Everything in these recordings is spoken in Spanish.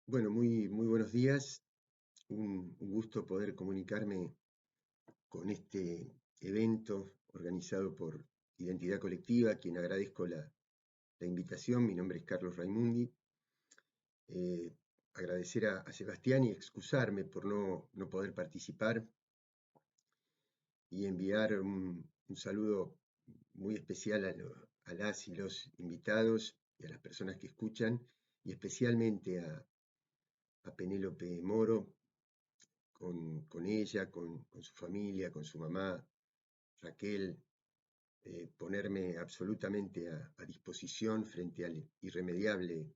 Bueno, muy buenos días. Un gusto poder comunicarme con este evento organizado por Identidad Colectiva, a quien agradezco la invitación. Mi nombre es Carlos Raimundi. Eh, Agradecer a Sebastián y excusarme por no poder participar y enviar un saludo muy especial a las y los invitados y a las personas que escuchan, y especialmente a Penélope Moro, con ella, con su familia, con su mamá, Raquel, ponerme absolutamente a disposición frente a la irremediable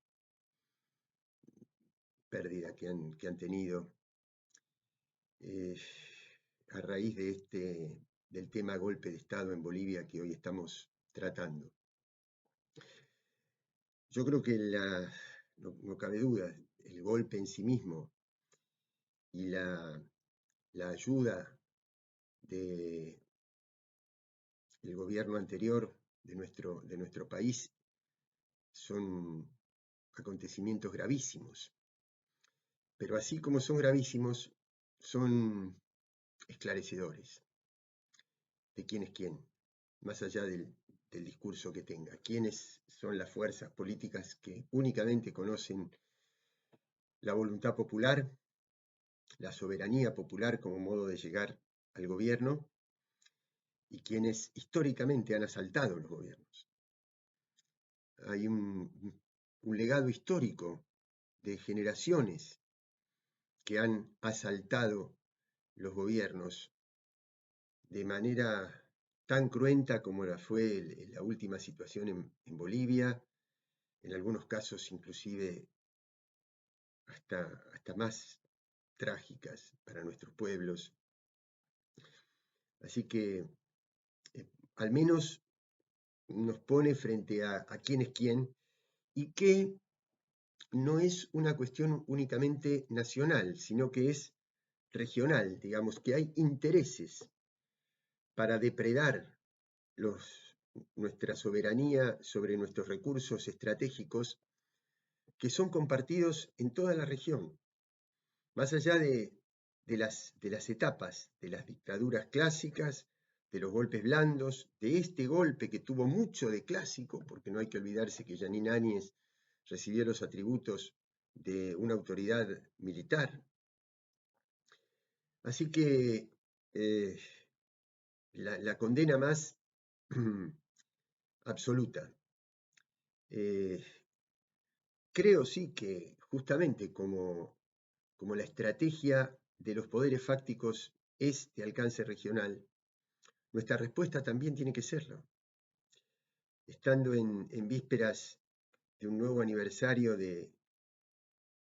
pérdida que han tenido eh, a raíz del tema golpe de Estado en Bolivia que hoy estamos tratando. Yo creo que no cabe duda, el golpe en sí mismo y la ayuda del gobierno anterior de nuestro país son acontecimientos gravísimos, pero así como son gravísimos, son esclarecedores de quién es quién, más allá del discurso que tenga, quiénes son las fuerzas políticas que únicamente conocen la voluntad popular, la soberanía popular como modo de llegar al gobierno, y quienes históricamente han asaltado los gobiernos. Hay un legado histórico de generaciones que han asaltado los gobiernos de manera tan cruenta como fue la última situación en Bolivia, en algunos casos inclusive hasta más trágicas para nuestros pueblos. Así que al menos nos pone frente a quién es quién, y que no es una cuestión únicamente nacional, sino que es regional, digamos, que hay intereses para depredar nuestra soberanía sobre nuestros recursos estratégicos que son compartidos en toda la región, más allá de las etapas, de las dictaduras clásicas, de los golpes blandos, de este golpe que tuvo mucho de clásico, porque no hay que olvidarse que Yanín Áñez recibió los atributos de una autoridad militar. Así que eh, la condena más absoluta. Eh, Creo sí que justamente como la estrategia de los poderes fácticos es de alcance regional, nuestra respuesta también tiene que serlo. Estando en vísperas de un nuevo aniversario de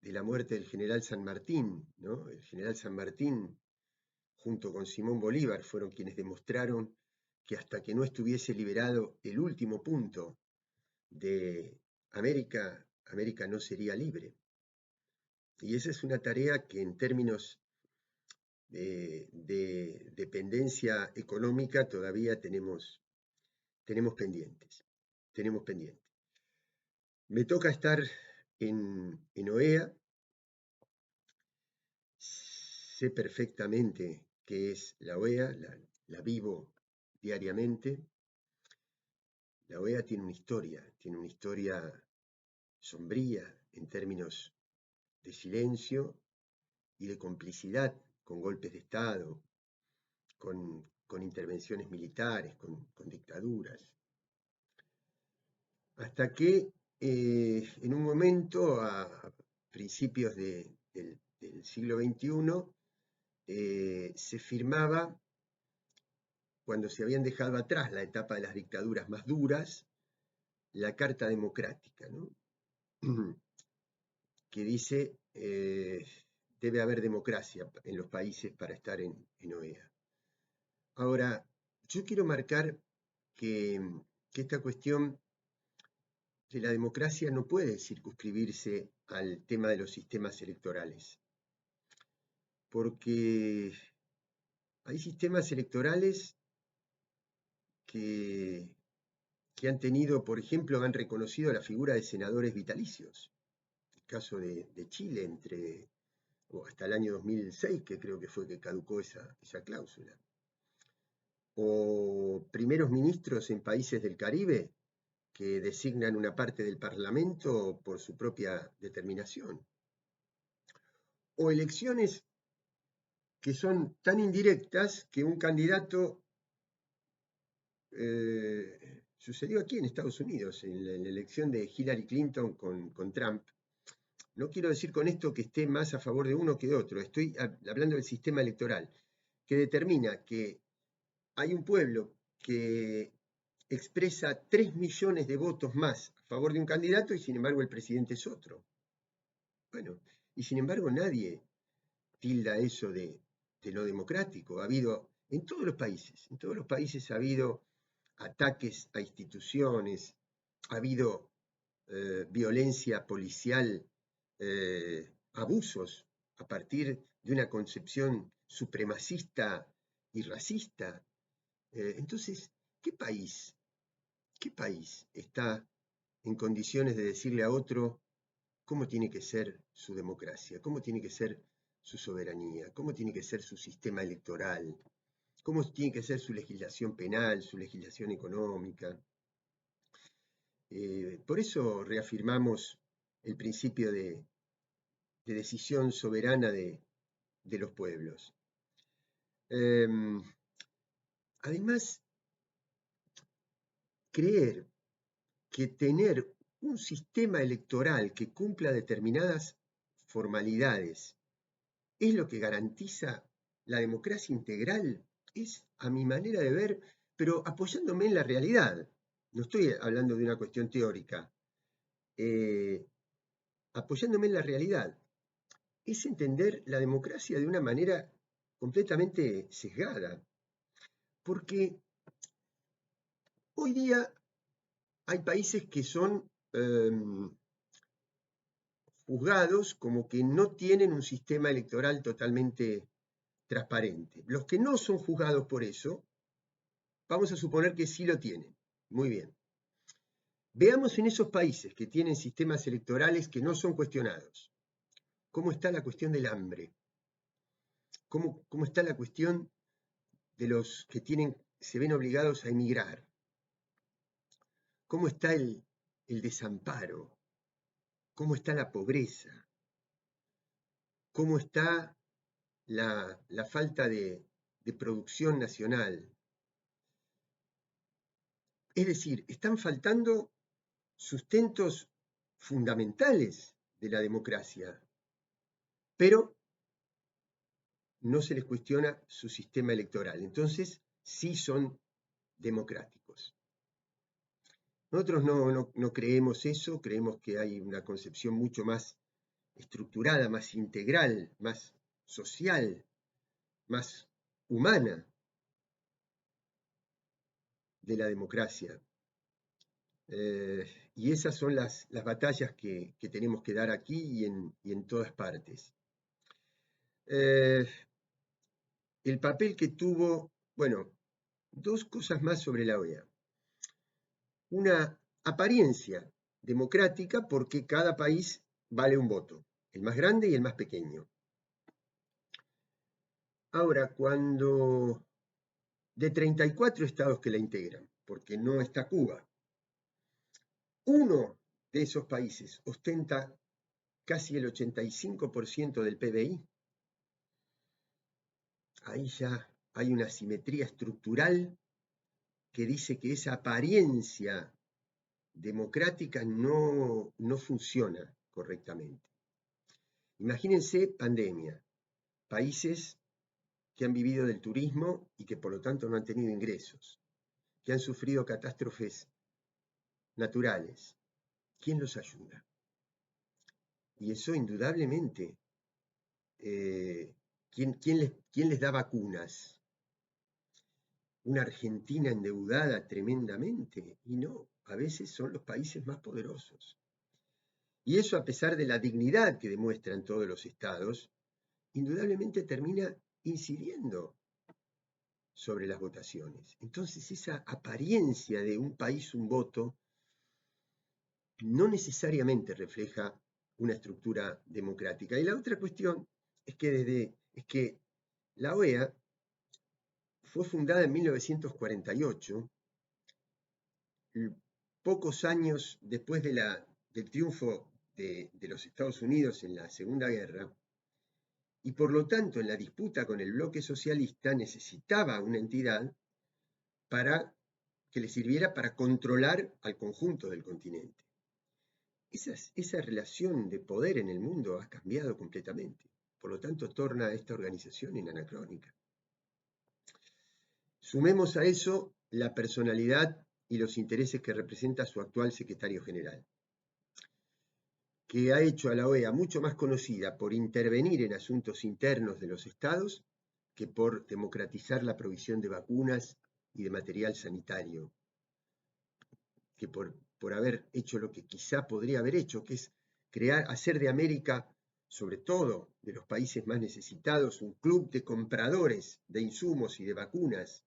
la muerte del general San Martín, ¿no? El general San Martín, junto con Simón Bolívar, fueron quienes demostraron que hasta que no estuviese liberado el último punto de América, América no sería libre. Y esa es una tarea que en términos de dependencia económica todavía tenemos pendientes. Tenemos pendientes. Me toca estar en OEA. Sé perfectamente qué es la OEA, la vivo diariamente. La OEA tiene una historia sombría en términos de silencio y de complicidad con golpes de Estado, con intervenciones militares, con dictaduras. Hasta que en un momento, a principios del siglo XXI, se firmaba, cuando se habían dejado atrás la etapa de las dictaduras más duras, la Carta Democrática, ¿no? Que dice debe haber democracia en los países para estar en OEA. Ahora, yo quiero marcar que esta cuestión de la democracia no puede circunscribirse al tema de los sistemas electorales, porque hay sistemas electorales que han tenido, por ejemplo, han reconocido la figura de senadores vitalicios. caso de Chile, o hasta el año 2006, que creo que fue que caducó esa cláusula. O primeros ministros en países del Caribe que designan una parte del Parlamento por su propia determinación. O elecciones que son tan indirectas que un candidato sucedió aquí en Estados Unidos, en la elección de Hillary Clinton con Trump. No quiero decir con esto que esté más a favor de uno que de otro, estoy hablando del sistema electoral, que determina que hay un pueblo que expresa 3 millones de votos más a favor de un candidato y sin embargo el presidente es otro. Bueno, y sin embargo nadie tilda eso de no democrático. Ha habido en todos los países ha habido ataques a instituciones, ha habido violencia policial, abusos a partir de una concepción supremacista y racista. Entonces, ¿qué país está en condiciones de decirle a otro cómo tiene que ser su democracia, cómo tiene que ser su soberanía, cómo tiene que ser su sistema electoral, cómo tiene que ser su legislación penal, su legislación económica? Por eso reafirmamos el principio de decisión soberana de los pueblos. Además, creer que tener un sistema electoral que cumpla determinadas formalidades es lo que garantiza la democracia integral es, a mi manera de ver, pero apoyándome en la realidad. No estoy hablando de una cuestión teórica. Apoyándome en la realidad. Es entender la democracia de una manera completamente sesgada. Porque hoy día hay países que son juzgados como que no tienen un sistema electoral totalmente transparente. Los que no son juzgados por eso, vamos a suponer que sí lo tienen. Muy bien. Veamos en esos países que tienen sistemas electorales que no son cuestionados, cómo está la cuestión del hambre, cómo está la cuestión de los que se ven obligados a emigrar, cómo está el desamparo, cómo está la pobreza, cómo está la falta de producción nacional. Es decir, están faltando sustentos fundamentales de la democracia, pero no se les cuestiona su sistema electoral. Entonces, sí son democráticos. Nosotros no creemos eso, creemos que hay una concepción mucho más estructurada, más integral, más social, más humana de la democracia. Y esas son las batallas que tenemos que dar aquí y en todas partes. El papel que tuvo, bueno, dos cosas más sobre la OEA. Una apariencia democrática porque cada país vale un voto, el más grande y el más pequeño. Ahora, cuando de 34 estados que la integran, porque no está Cuba, uno de esos países ostenta casi el 85% del PBI, ahí ya hay una asimetría estructural que dice que esa apariencia democrática no funciona correctamente. Imagínense pandemia, países que han vivido del turismo y que por lo tanto no han tenido ingresos, que han sufrido catástrofes naturales. ¿Quién los ayuda? Y eso indudablemente, ¿quién les da vacunas? Una Argentina endeudada tremendamente, y no, a veces son los países más poderosos. Y eso, a pesar de la dignidad que demuestran todos los estados, indudablemente termina incidiendo sobre las votaciones. Entonces, esa apariencia de un país, un voto, no necesariamente refleja una estructura democrática. Y la otra cuestión es que la OEA fue fundada en 1948, pocos años después del triunfo de los Estados Unidos en la Segunda Guerra, y por lo tanto en la disputa con el bloque socialista necesitaba una entidad para que le sirviera para controlar al conjunto del continente. Esa relación de poder en el mundo ha cambiado completamente. Por lo tanto, torna a esta organización en anacrónica. Sumemos a eso la personalidad y los intereses que representa su actual secretario general, que ha hecho a la OEA mucho más conocida por intervenir en asuntos internos de los estados que por democratizar la provisión de vacunas y de material sanitario, que por haber hecho lo que quizá podría haber hecho, que es hacer de América, sobre todo de los países más necesitados, un club de compradores de insumos y de vacunas,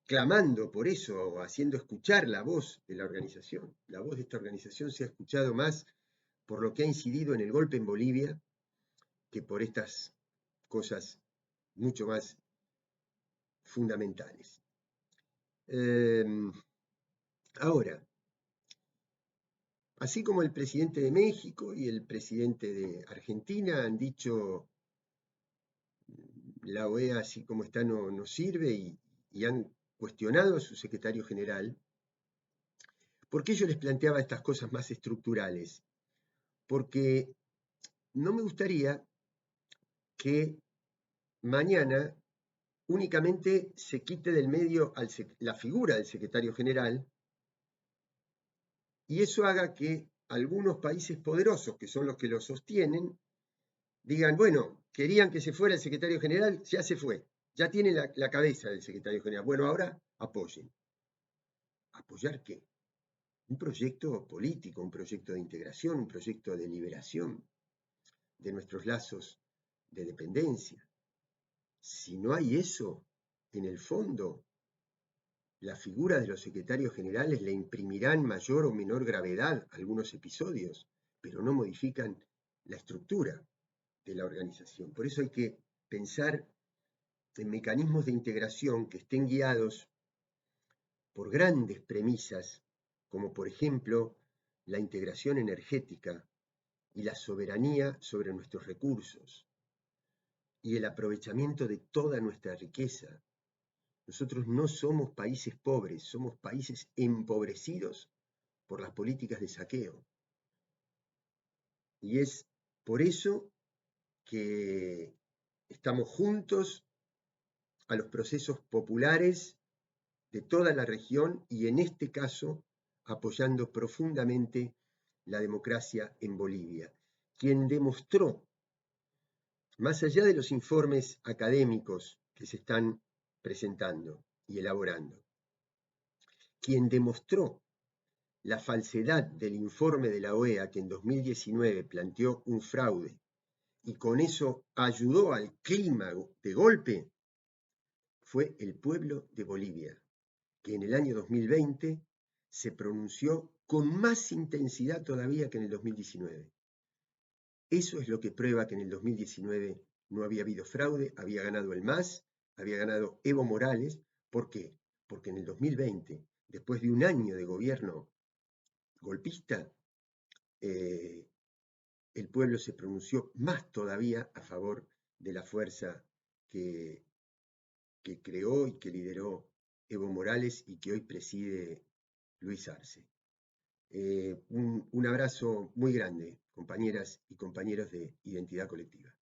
clamando por eso, haciendo escuchar la voz de la organización. La voz de esta organización se ha escuchado más por lo que ha incidido en el golpe en Bolivia que por estas cosas mucho más fundamentales. Ahora, así como el presidente de México y el presidente de Argentina han dicho la OEA así como está no sirve y han cuestionado a su secretario general, ¿por qué yo les planteaba estas cosas más estructurales? Porque no me gustaría que mañana únicamente se quite del medio la figura del secretario general y eso haga que algunos países poderosos, que son los que lo sostienen, digan, bueno, querían que se fuera el secretario general, ya se fue, ya tiene la cabeza del secretario general. Bueno, ahora apoyen. ¿Apoyar qué? Un proyecto político, un proyecto de integración, un proyecto de liberación de nuestros lazos de dependencia. Si no hay eso, en el fondo, la figura de los secretarios generales le imprimirán mayor o menor gravedad a algunos episodios, pero no modifican la estructura de la organización. Por eso hay que pensar en mecanismos de integración que estén guiados por grandes premisas, como por ejemplo la integración energética y la soberanía sobre nuestros recursos y el aprovechamiento de toda nuestra riqueza. Nosotros no somos países pobres, somos países empobrecidos por las políticas de saqueo. Y es por eso que estamos juntos a los procesos populares de toda la región y en este caso apoyando profundamente la democracia en Bolivia, quien demostró, más allá de los informes académicos que se están presentando y elaborando, quien demostró la falsedad del informe de la OEA que en 2019 planteó un fraude y con eso ayudó al clima de golpe, fue el pueblo de Bolivia, que en el año 2020 se pronunció con más intensidad todavía que en el 2019. Eso es lo que prueba que en el 2019 no había habido fraude, había ganado el MAS, había ganado Evo Morales. ¿Por qué? Porque en el 2020, después de un año de gobierno golpista, el pueblo se pronunció más todavía a favor de la fuerza que creó y que lideró Evo Morales y que hoy preside Luis Arce. Un abrazo muy grande, compañeras y compañeros de Identidad Colectiva.